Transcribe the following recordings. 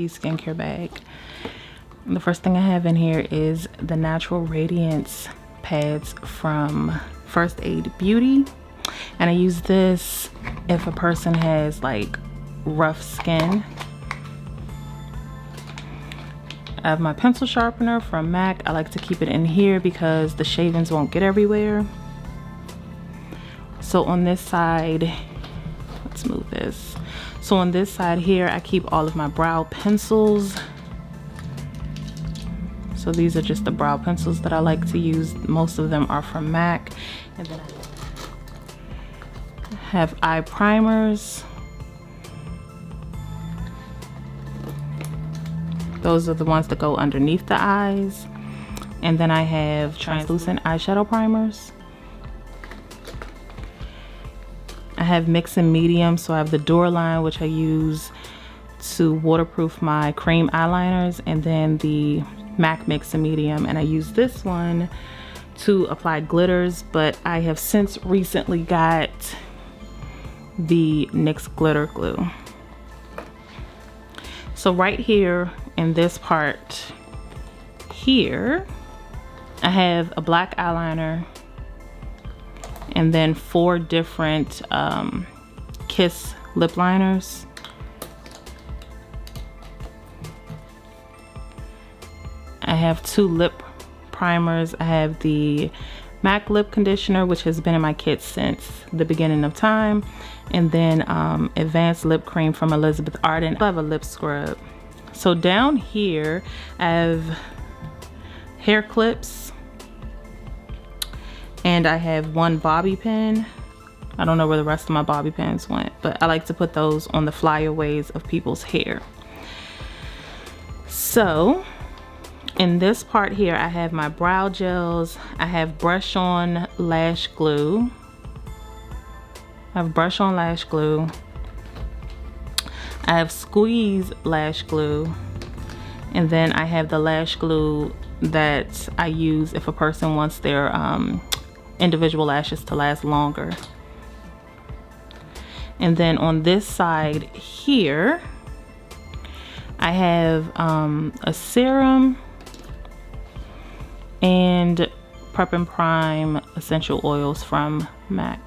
Beauty skincare bag. The first thing I have in here is the Natural Radiance pads from First Aid Beauty, and I use this if a person has like rough skin. I have my pencil sharpener from MAC. I like to keep it in here because the shavings won't get everywhere. So on this side, let's move this. So on this side here, I keep all of my brow pencils. So these are just the brow pencils that I like to use. Most of them are from MAC. And then I have eye primers. Those are the ones that go underneath the eyes. And then I have translucent eyeshadow primers. I have mix and medium, so I have the Door line, which I use to waterproof my cream eyeliners, and then the MAC mix and medium, and I use this one to apply glitters, but I have since recently got the NYX glitter glue. So right here in this part here, I have a black eyeliner and then 4 different Kiss lip liners. I have 2 lip primers. I have the MAC lip conditioner, which has been in my kit since the beginning of time, and then advanced lip cream from Elizabeth Arden. I have a lip scrub. So down here I have hair clips, and I have 1 bobby pin. I don't know where the rest of my bobby pins went, but I like to put those on the flyaways of people's hair. So in this part here, I have my brow gels. I have brush on lash glue. I have brush on lash glue. I have squeeze lash glue. And then I have the lash glue that I use if a person wants their individual lashes to last longer. And then on this side here, I have a serum and Prep and Prime essential oils from MAC.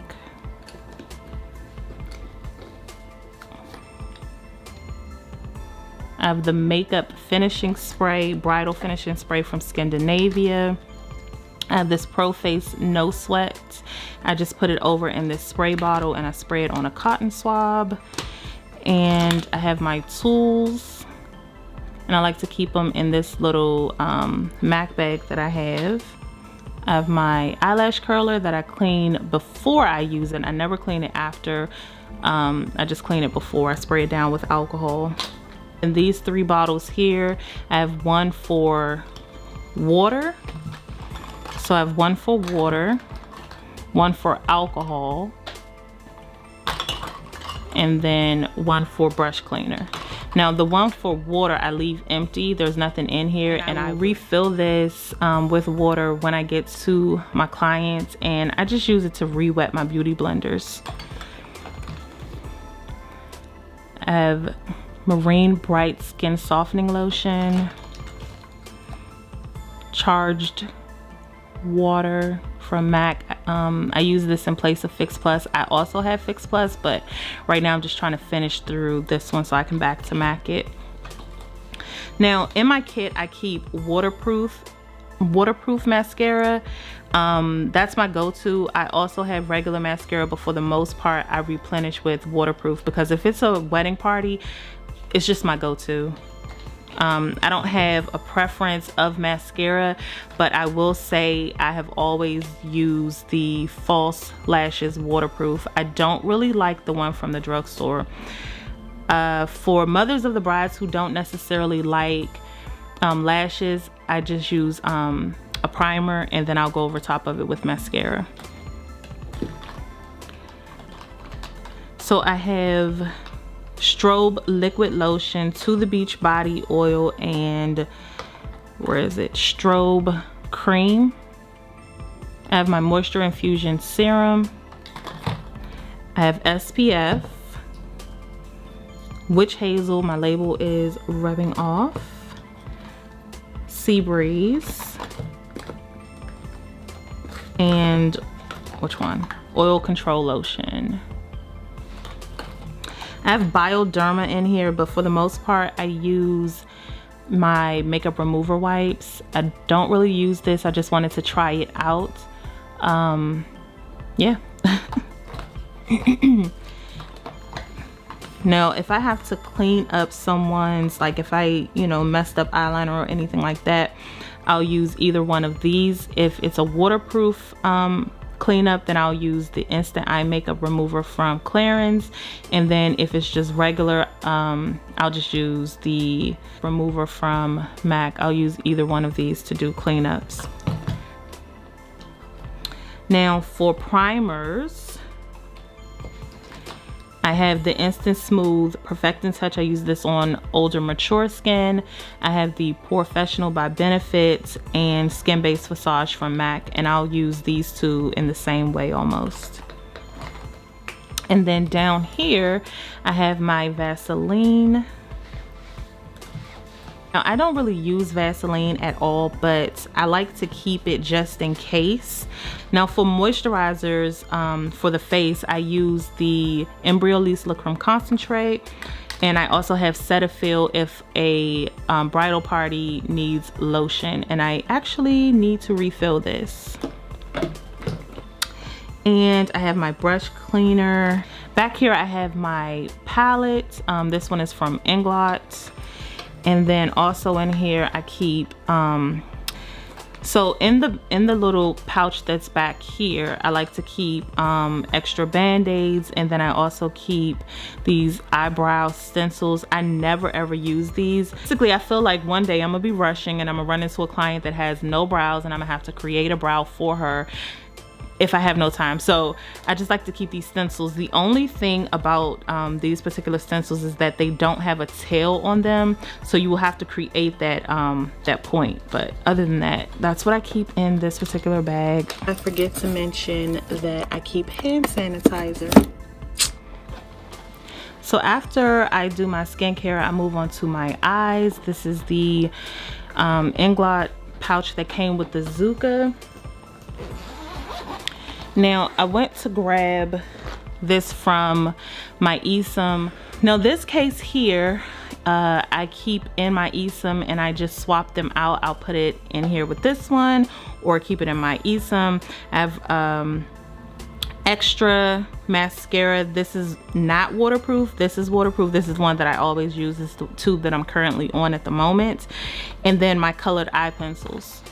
I have the makeup finishing spray, bridal finishing spray from Scandinavia. I have this Pro Face No Sweat. I just put it over in this spray bottle and I spray it on a cotton swab. And I have my tools, and I like to keep them in this little MAC bag that I have. I have my eyelash curler that I clean before I use it. I never clean it after. I just clean it before. I spray it down with alcohol. In these 3 bottles here, I have 1 for water. So I have 1 for water, 1 for alcohol, and then 1 for brush cleaner. Now the 1 for water I leave empty. There's nothing in here, and I refill this with water when I get to my clients, and I just use it to re-wet my beauty blenders. I have Marine Bright Skin Softening Lotion, Charged Water from MAC. I use this in place of Fix Plus. I also have Fix Plus, but right now I'm just trying to finish through this one so I can back to MAC it. Now in my kit I keep waterproof mascara. That's my go-to. I also have regular mascara, but for the most part I replenish with waterproof, because if it's a wedding party, it's just my go-to. I don't have a preference of mascara, but I will say I have always used the False Lashes waterproof. I don't really like the one from the drugstore. For mothers of the brides who don't necessarily like lashes, I just use a primer, and then I'll go over top of it with mascara. So I have Strobe liquid lotion, To the Beach body oil, and Strobe cream. I have my moisture infusion serum. I have SPF. Witch Hazel, my label is rubbing off. Sea Breeze. And which one? Oil Control Lotion. I have Bioderma in here, but for the most part, I use my makeup remover wipes. I don't really use this. I just wanted to try it out. Yeah. Now, if I have to clean up someone's, like if I, you know, messed up eyeliner or anything like that, I'll use either one of these. If it's a waterproof cleanup, then I'll use the Instant Eye Makeup Remover from Clarins. And then if it's just regular, I'll just use the remover from MAC. I'll use either one of these to do cleanups. Now for primers, I have the Instant Smooth Perfecting Touch. I use this on older mature skin. I have the Professional by Benefit and Skin Based Visage from MAC, and I'll use these two in the same way almost. And then down here, I have my Vaseline. Now, I don't really use Vaseline at all, but I like to keep it just in case. Now for moisturizers, for the face, I use the Embryolisse Lacrim Concentrate, and I also have Cetaphil if a bridal party needs lotion, and I actually need to refill this. And I have my brush cleaner. Back here I have my palette. This one is from Inglot. And then also in here I keep so in the little pouch that's back here, I like to keep extra band-aids, and then I also keep these eyebrow stencils. I never ever use these. Basically, I feel like one day I'm gonna be rushing and I'm gonna run into a client that has no brows, and I'm gonna have to create a brow for her if I have no time. So I just like to keep these stencils. The only thing about these particular stencils is that they don't have a tail on them, so you will have to create that that point. But other than that, that's what I keep in this particular bag. I forget to mention that I keep hand sanitizer. So after I do my skincare, I move on to my eyes. This is the Inglot pouch that came with the Zucca. Now I went to grab this from my Esum. Now this case here, I keep in my Esum and I just swap them out. I'll put it in here with this one or keep it in my Esum. I have extra mascara. This is not waterproof. This is waterproof. This is one that I always use. This is the tube that I'm currently on at the moment. And then my colored eye pencils.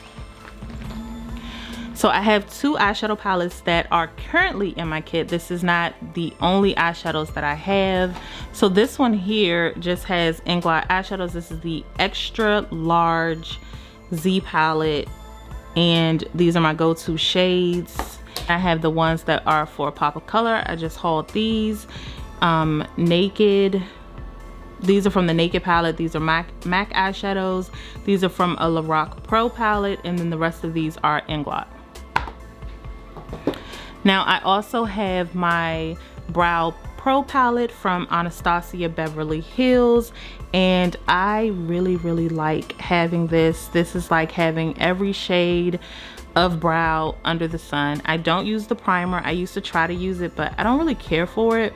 So I have two eyeshadow palettes that are currently in my kit. This is not the only eyeshadows that I have. So this one here just has Inglot eyeshadows. This is the extra large Z palette, and these are my go-to shades. I have the ones that are for pop of color. I just hauled these. Naked. These are from the Naked palette. These are MAC eyeshadows. These are from a Lorac Pro palette, and then the rest of these are Inglot. Now I also have my Brow Pro palette from Anastasia Beverly Hills, and I really like having this. This is like having every shade of brow under the sun. I don't use the primer. I used to try to use it, but I don't really care for it.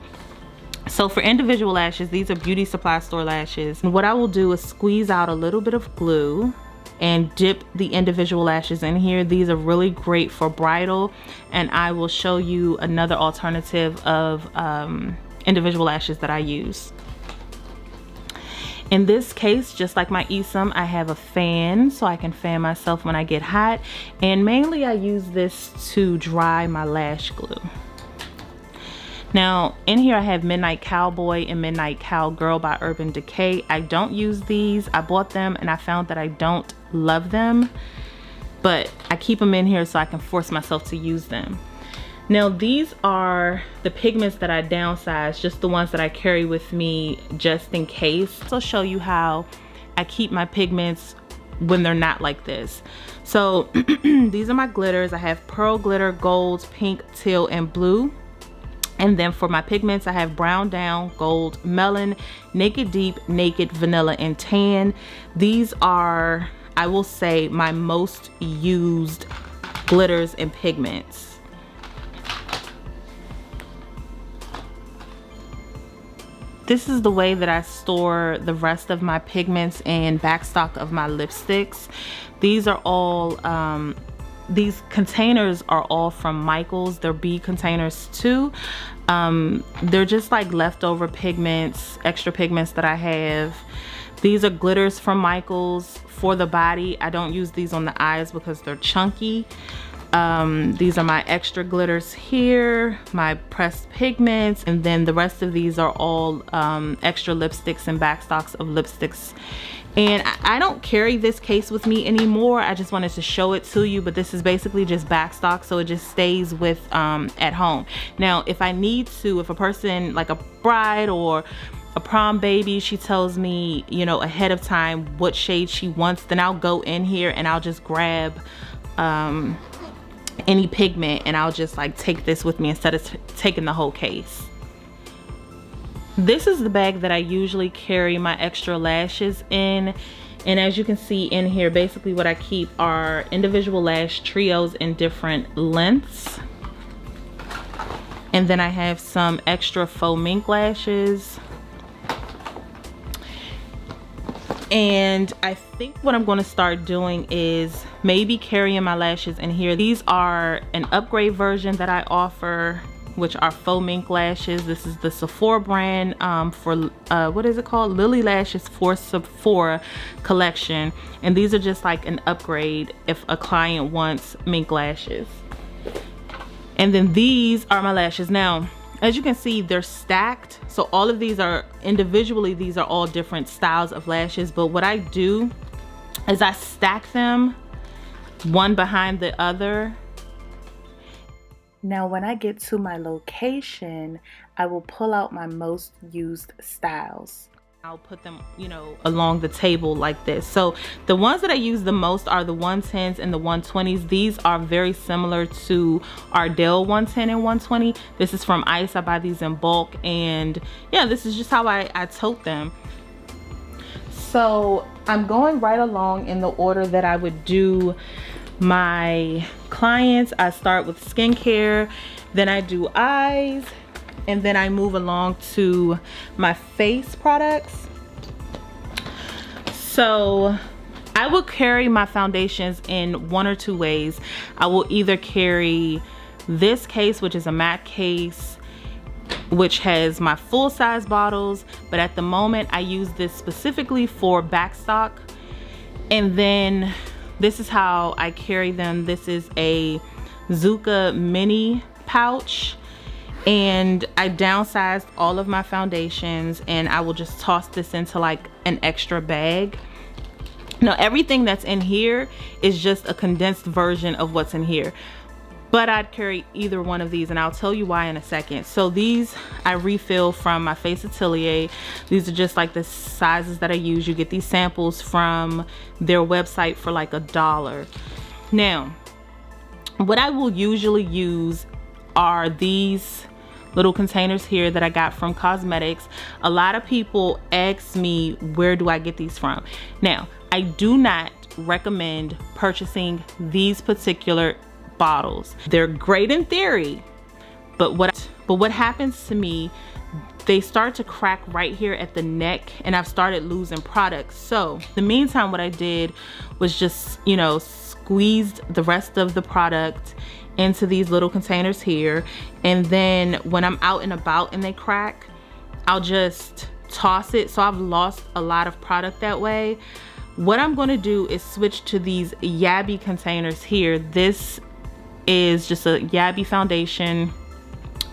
So for individual lashes, these are beauty supply store lashes. And what I will do is squeeze out a little bit of glue and dip the individual lashes in here. These are really great for bridal, and I will show you another alternative of individual lashes that I use. In this case, just like my Esum, I have a fan so I can fan myself when I get hot, and mainly I use this to dry my lash glue. Now in here I have Midnight Cowboy and Midnight Cowgirl by Urban Decay. I don't use these. I bought them and I found that I don't love them, but I keep them in here so I can force myself to use them. Now these are the pigments that I downsized, just the ones that I carry with me just in case. So I'll show you how I keep my pigments when they're not like this. So these are my glitters. I have pearl glitter, gold, pink, teal, and blue. And then for my pigments, I have Brown Down, Gold, Melon, Naked Deep, Naked, Vanilla, and Tan. These are, I will say, my most used glitters and pigments. This is the way that I store the rest of my pigments and backstock of my lipsticks. These are all, these containers are all from Michaels. They're B containers too. They're just like leftover pigments, extra pigments that I have. These are glitters from Michaels for the body. I don't use these on the eyes because they're chunky. These are my extra glitters here, my pressed pigments, and then the rest of these are all extra lipsticks and backstocks of lipsticks. And I don't carry this case with me anymore. I just wanted to show it to you, but this is basically just backstock, so it just stays with at home. Now, if I need to, if a person like a bride or a prom baby, she tells me, you know, ahead of time what shade she wants, then I'll go in here and I'll just grab any pigment and I'll just like take this with me instead of taking the whole case. This is the bag that I usually carry my extra lashes in, and as you can see in here, basically what I keep are individual lash trios in different lengths, and then I have some extra faux mink lashes. And I think what I'm going to start doing is maybe carrying my lashes in here. These are an upgrade version that I offer, which are faux mink lashes. This is the Sephora brand for what is it called, Lily Lashes for Sephora collection, and these are just like an upgrade if a client wants mink lashes. And then these are my lashes. Now, as you can see, they're stacked, so all of these are individually, these are all different styles of lashes, but what I do is I stack them one behind the other. Now, when I get to my location, I will pull out my most used styles. I'll put them, you know, along the table like this. So the ones that I use the most are the 110s and the 120s. These are very similar to Ardell 110 and 120. This is from Ice. I buy these in bulk, and yeah, this is just how I tote them. So I'm going right along in the order that I would do my clients. I start with skincare, then I do eyes, and then I move along to my face products. So I will carry my foundations in one or two ways. I will either carry this case, which is a matte case, which has my full size bottles, but at the moment I use this specifically for backstock. And then this is how I carry them. This is a Zuka mini pouch, and I downsized all of my foundations, and I will just toss this into like an extra bag. Now, everything that's in here is just a condensed version of what's in here, but I'd carry either one of these, and I'll tell you why in a second. So these I refill from my Face Atelier. These are just like the sizes that I use. You get these samples from their website for like $1. Now, what I will usually use are these little containers here that I got from cosmetics. A lot of people ask me, where do I get these from? Now, I do not recommend purchasing these particular bottles. They're great in theory, but what happens to me, they start to crack right here at the neck, and I've started losing product. So in the meantime, what I did was just, you know, squeezed the rest of the product into these little containers here, and then when I'm out and about and they crack, I'll just toss it. So I've lost a lot of product that way. What I'm going to do is switch to these Yabby containers here. This is just a Yabby foundation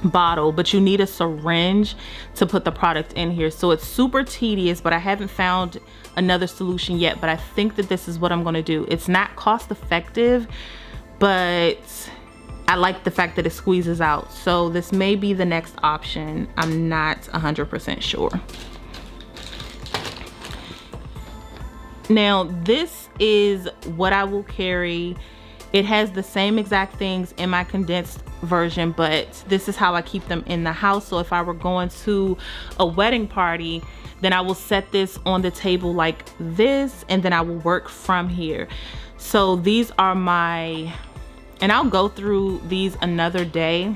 bottle, but you need a syringe to put the product in here. So it's super tedious, but I haven't found another solution yet, but I think that this is what I'm going to do. It's not cost effective, but I like the fact that it squeezes out. So this may be the next option. I'm not 100% sure. Now, this is what I will carry. It has the same exact things in my condensed version, but this is how I keep them in the house. So if I were going to a wedding party, then I will set this on the table like this, and then I will work from here. So these are my, and I'll go through these another day.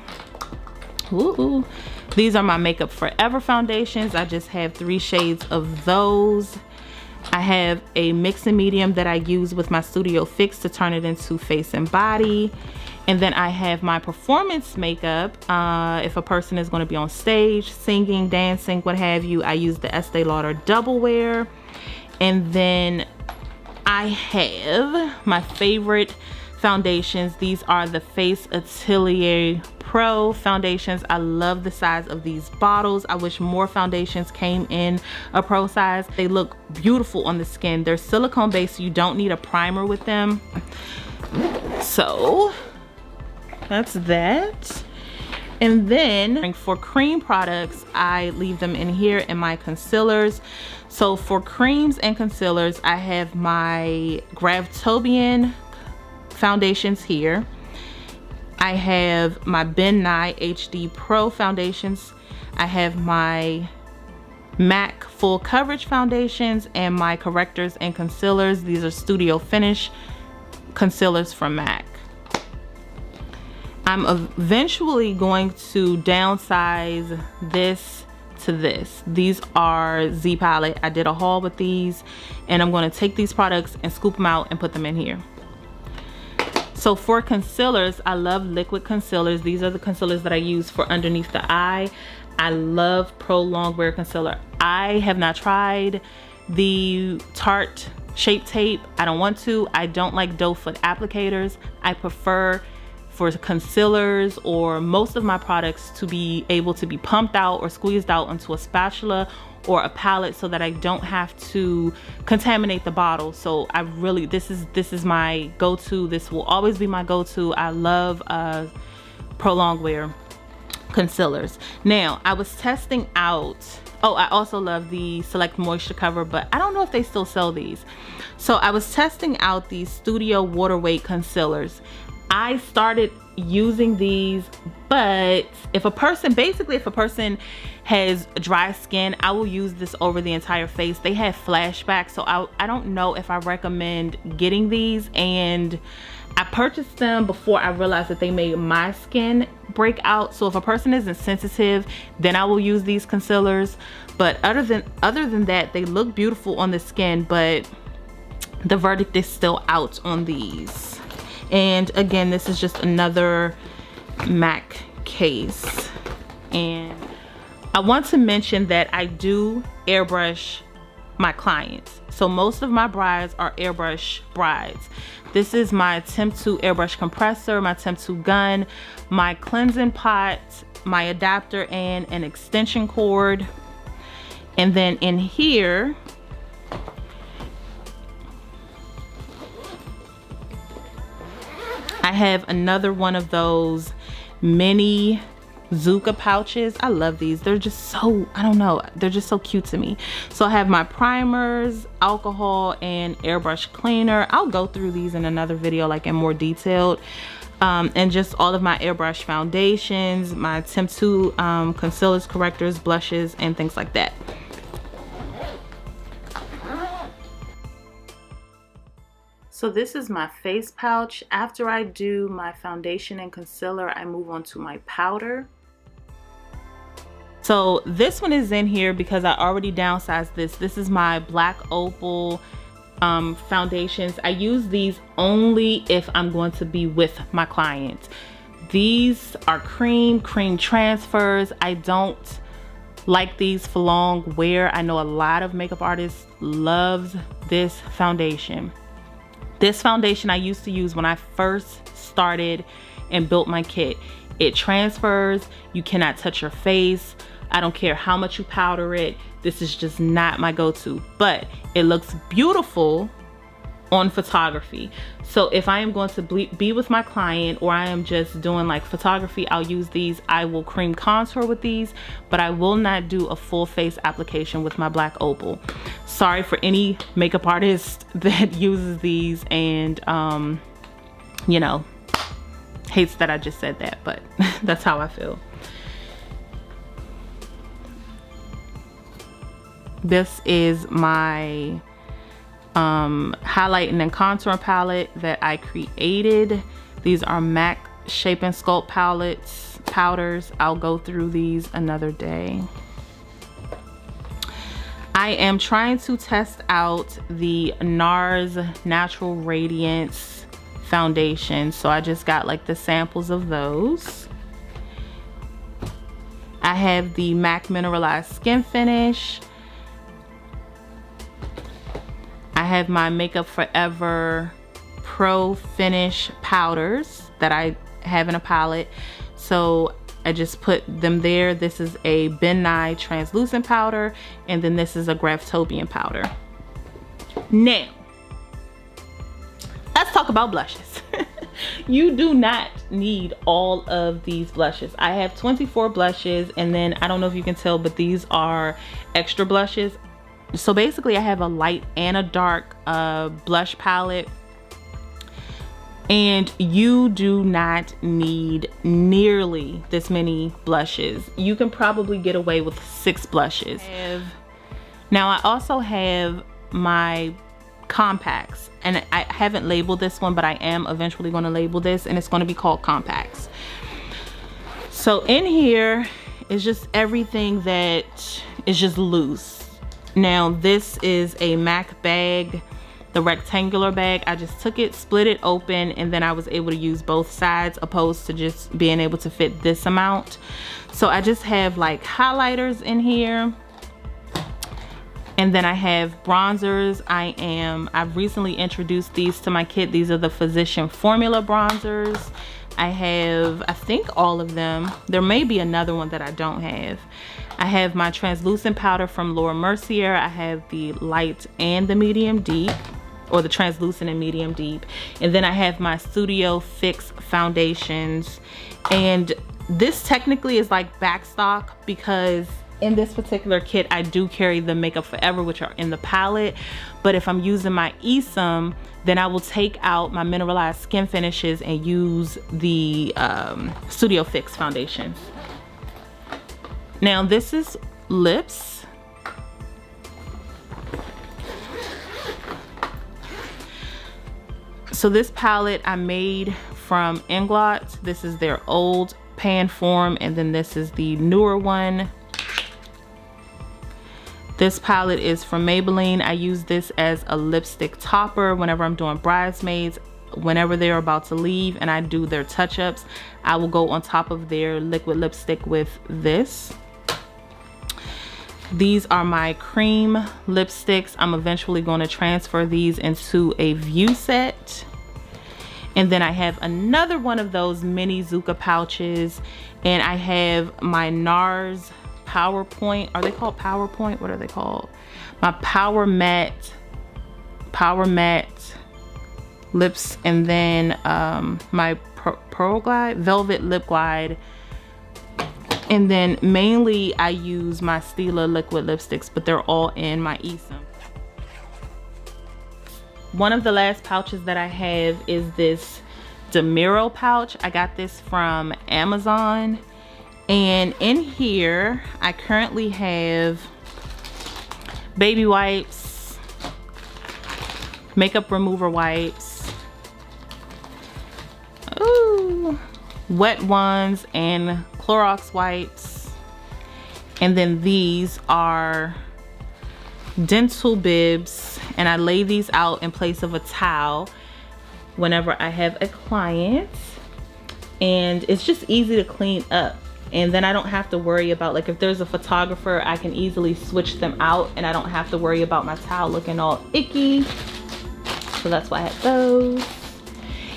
Ooh. These are my Makeup Forever foundations. I just have 3 shades of those. I have a mix and medium that I use with my Studio Fix to turn it into face and body. And then I have my performance makeup. If a person is going to be on stage, singing, dancing, what have you, I use the Estee Lauder Double Wear. And then I have my favorite foundations. These are the Face Atelier Pro foundations. I love the size of these bottles. I wish more foundations came in a pro size. They look beautiful on the skin. They're silicone based, so you don't need a primer with them. So that's that. And then for cream products, I leave them in here in my concealers. So for creams and concealers, I have my Gravtobian foundations here. I have my Ben Nye HD Pro foundations. I have my MAC Full Coverage foundations and my correctors and concealers. These are Studio Finish concealers from MAC. I'm eventually going to downsize this to this. These are Z Palette. I did a haul with these, and I'm going to take these products and scoop them out and put them in here. So for concealers, I love liquid concealers. These are the concealers that I use for underneath the eye. I love Pro Longwear concealer. I have not tried the Tarte Shape Tape. I don't want to. I don't like doe foot applicators. I prefer for concealers or most of my products to be able to be pumped out or squeezed out onto a spatula or a palette, so that I don't have to contaminate the bottle. So I really, this is my go-to. This will always be my go-to. I love Pro Longwear concealers. Now, I was testing out, oh, I also love the Select Moisture Cover, but I don't know if they still sell these. So I was testing out these Studio Water Weight concealers. I started using these, but if a person, basically if a person has dry skin, I will use this over the entire face. They have flashbacks, so I don't know if I recommend getting these, and I purchased them before I realized that they made my skin break out. So if a person isn't sensitive, then I will use these concealers. But other than that, they look beautiful on the skin, but the verdict is still out on these. And again, this is just another MAC case. And I want to mention that I do airbrush my clients. So most of my brides are airbrush brides. This is my Temp 2 airbrush compressor, my Temp 2 gun, my cleansing pot, my adapter, and an extension cord. And then in here, I have another one of those mini Zuka pouches. I love these. They're just so, I don't know, they're just so cute to me. So I have my primers, alcohol, and airbrush cleaner. I'll go through these in another video, like in more detailed. And just all of my airbrush foundations, my Temp 2 concealers, correctors, blushes, and things like that. So this is my face pouch. After I do my foundation and concealer, I move on to my powder. So this one is in here because I already downsized this. This is my Black Opal foundations. I use these only if I'm going to be with my client. These are cream transfers. I don't like these for long wear. I know a lot of makeup artists loves this foundation. This foundation I used to use when I first started and built my kit. It transfers, you cannot touch your face. I don't care how much you powder it. This is just not my go-to, but it looks beautiful on photography. So if I am going to be with my client, or I am just doing like photography, I'll use these. I will cream contour with these, but I will not do a full face application with my Black Opal. Sorry for any makeup artist that uses these and you know, Hates that I just said that, but that's how I feel. This is my highlighting and contouring palette that I created. These are MAC Shape and Sculpt powders. I'll go through these another day. I am trying to test out the NARS Natural Radiance foundation, so I just got like the samples of those. I have the MAC Mineralized Skin Finish. I have my Makeup Forever Pro Finish powders that I have in a palette, so I just put them there. This is a Ben Nye translucent powder, and then this is a Graftobian powder. Now, let's talk about blushes. You do not need all of these blushes. I have 24 blushes, and then I don't know if you can tell, but these are extra blushes. So basically I have a light and a dark blush palette, and you do not need nearly this many blushes. You can probably get away with 6 blushes. Now I also have my compacts, and I haven't labeled this one, but I am eventually going to label this, and it's going to be called compacts. So in here is just everything that is just loose. Now this is a MAC bag, the rectangular bag. I just took it, split it open, and then I was able to use both sides opposed to just being able to fit this amount. So I just have like highlighters in here, and then I have bronzers. I've recently introduced these to my kit. These are the Physician Formula bronzers. I have, I think, all of them. There may be another one that I don't have. I have my translucent powder from Laura Mercier. I have the light and the medium deep, or the translucent and medium deep. And then I have my Studio Fix foundations. And this technically is like backstock, because in this particular kit I do carry the Makeup Forever, which are in the palette. But if I'm using my Esum, then I will take out my mineralized skin finishes and use the Studio Fix foundations. Now this is lips. So this palette I made from Inglot. This is their old pan form, and then this is the newer one. This palette is from Maybelline. I use this as a lipstick topper whenever I'm doing bridesmaids. Whenever they're about to leave and I do their touch-ups, I will go on top of their liquid lipstick with this. These are my cream lipsticks. I'm eventually going to transfer these into a view set. And then I have another one of those mini Zuka pouches, and I have my NARS PowerPoint. Are they called PowerPoint? What are they called? My Power Matte lips, and then my Pearl Glide Velvet Lip Glide. And then mainly I use my Stila liquid lipsticks, but they're all in my Esum. One of the last pouches that I have is this DeMiro pouch. I got this from Amazon. And in here, I currently have baby wipes, makeup remover wipes, wet ones, and Clorox wipes. And then these are dental bibs, and I lay these out in place of a towel whenever I have a client. And it's just easy to clean up. And then I don't have to worry about, like, if there's a photographer, I can easily switch them out, and I don't have to worry about my towel looking all icky. So that's why I have those.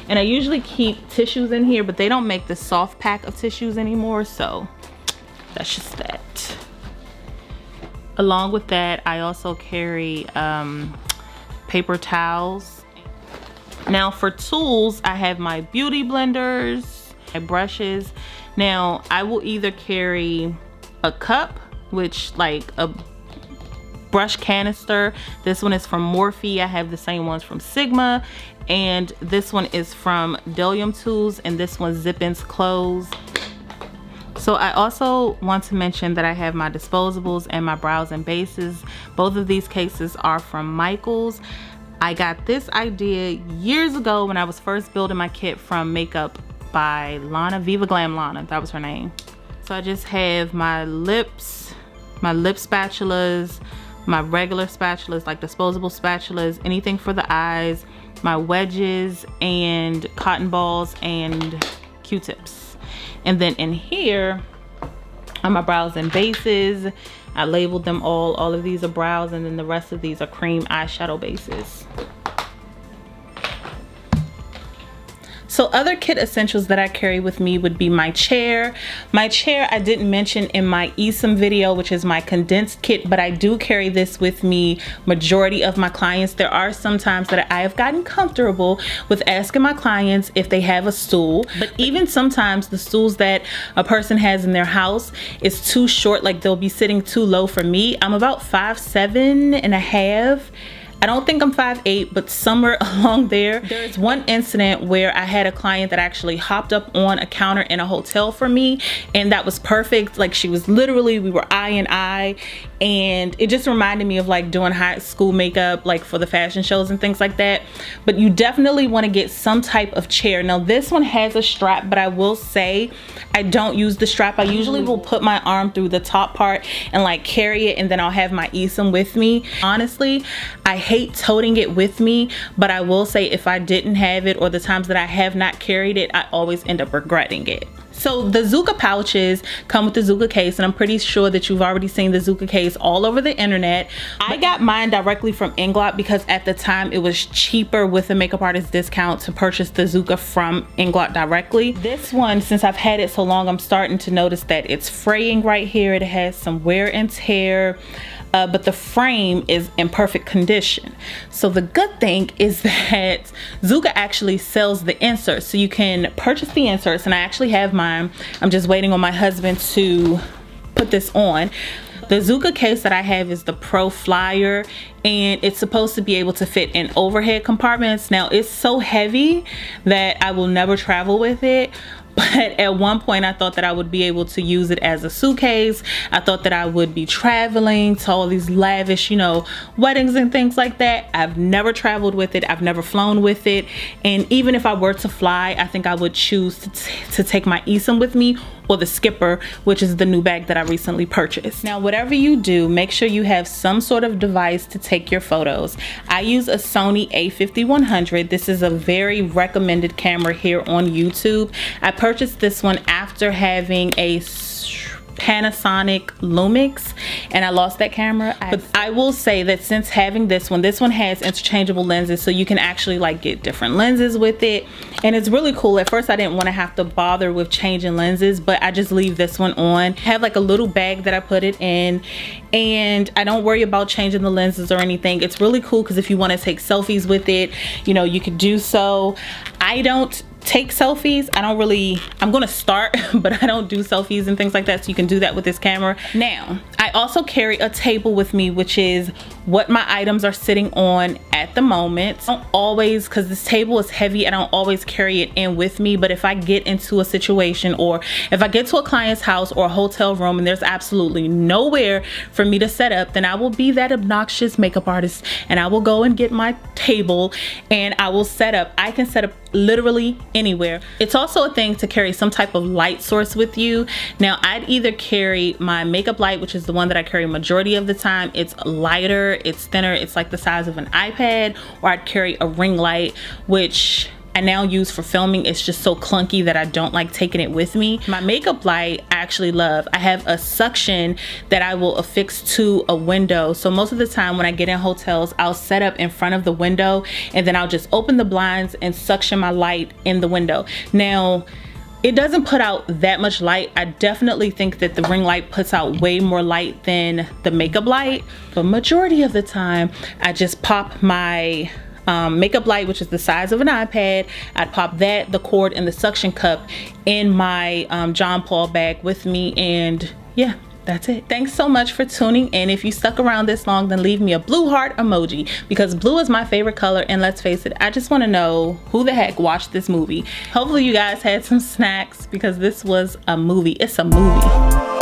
And I usually keep tissues in here, but they don't make the soft pack of tissues anymore, so that's just that. Along with that, I also carry paper towels. Now for tools, I have my beauty blenders, my brushes. Now I will either carry a cup, which like brush canister. This one is from Morphe. I have the same ones from Sigma, and this one is from Delium Tools, and this one Zip-Ins Clothes. So I also want to mention that I have my disposables and my brows and bases. Both of these cases are from Michaels. I got this idea years ago when I was first building my kit from Makeup by Lana, Viva Glam Lana, that was her name. So I just have my lip spatulas, my regular spatulas, like disposable spatulas, anything for the eyes, my wedges and cotton balls and Q-tips. And then in here are my brows and bases. I labeled them all. All of these are brows, and then the rest of these are cream eyeshadow bases. So other kit essentials that I carry with me would be my chair. My chair I didn't mention in my Esum video, which is my condensed kit, but I do carry this with me majority of my clients. There are some times that I have gotten comfortable with asking my clients if they have a stool, but even sometimes the stools that a person has in their house is too short, like they'll be sitting too low for me. I'm about 5'7.5". I don't think I'm 5'8", but somewhere along there. There's one incident where I had a client that actually hopped up on a counter in a hotel for me, and that was perfect. Like, she was literally, we were eye in eye, and it just reminded me of like doing high school makeup, like for the fashion shows and things like that. But you definitely want to get some type of chair. Now this one has a strap, but I will say I don't use the strap. I usually will put my arm through the top part and like carry it, and then I'll have my Esum with me. Honestly, I hate toting it with me, but I will say if I didn't have it, or the times that I have not carried it, I always end up regretting it. So the Zuka pouches come with the Zuka case, and I'm pretty sure that you've already seen the Zuka case all over the internet. I got mine directly from Inglot because at the time it was cheaper with a makeup artist discount to purchase the Zuka from Inglot directly. This one, since I've had it so long, I'm starting to notice that it's fraying right here. It has some wear and tear. But the frame is in perfect condition. So the good thing is that Zuka actually sells the inserts, so you can purchase the inserts, and I actually have mine. I'm just waiting on my husband to put this on. The Zuka case that I have is the Pro Flyer, and it's supposed to be able to fit in overhead compartments. Now it's so heavy that I will never travel with it, but at one point I thought that I would be able to use it as a suitcase. I thought that I would be traveling to all these lavish, you know, weddings and things like that. I've never traveled with it. I've never flown with it. And even if I were to fly, I think I would choose to take my Esum with me, or the Skipper, which is the new bag that I recently purchased. Now, whatever you do, make sure you have some sort of device to take your photos. I use a Sony a5100. This is a very recommended camera here on YouTube. I purchased this one after having a Panasonic Lumix, and I lost that camera. But I will say that since having this one has interchangeable lenses, so you can actually like get different lenses with it, and it's really cool. At first I didn't want to have to bother with changing lenses, but I just leave this one on. I have like a little bag that I put it in, and I don't worry about changing the lenses or anything. It's really cool because if you want to take selfies with it, you know, you could do so. I don't take selfies. I'm gonna start, but I don't do selfies and things like that, so you can do that with this camera. Now, I also carry a table with me, which is what my items are sitting on at the moment. I don't always, because this table is heavy, I don't always carry it in with me, but if I get into a situation, or if I get to a client's house or a hotel room and there's absolutely nowhere for me to set up, then I will be that obnoxious makeup artist and I will go and get my table and I will set up. I can set up literally anywhere. It's also a thing to carry some type of light source with you. Now, I'd either carry my makeup light, which is the one that I carry majority of the time. It's lighter, it's thinner, it's like the size of an iPad, or I'd carry a ring light, which I now use for filming. It's just so clunky that I don't like taking it with me. My makeup light I actually love. I have a suction that I will affix to a window. So most of the time when I get in hotels, I'll set up in front of the window, and then I'll just open the blinds and suction my light in the window. Now, it doesn't put out that much light. I definitely think that the ring light puts out way more light than the makeup light, but majority of the time I just pop my makeup light, which is the size of an iPad. I'd pop that, the cord, and the suction cup in my John Paul bag with me, and yeah, that's it. Thanks so much for tuning in. If you stuck around this long, then leave me a blue heart emoji, because blue is my favorite color, and let's face it, I just want to know who the heck watched this movie. Hopefully you guys had some snacks, because this was a movie. It's a movie.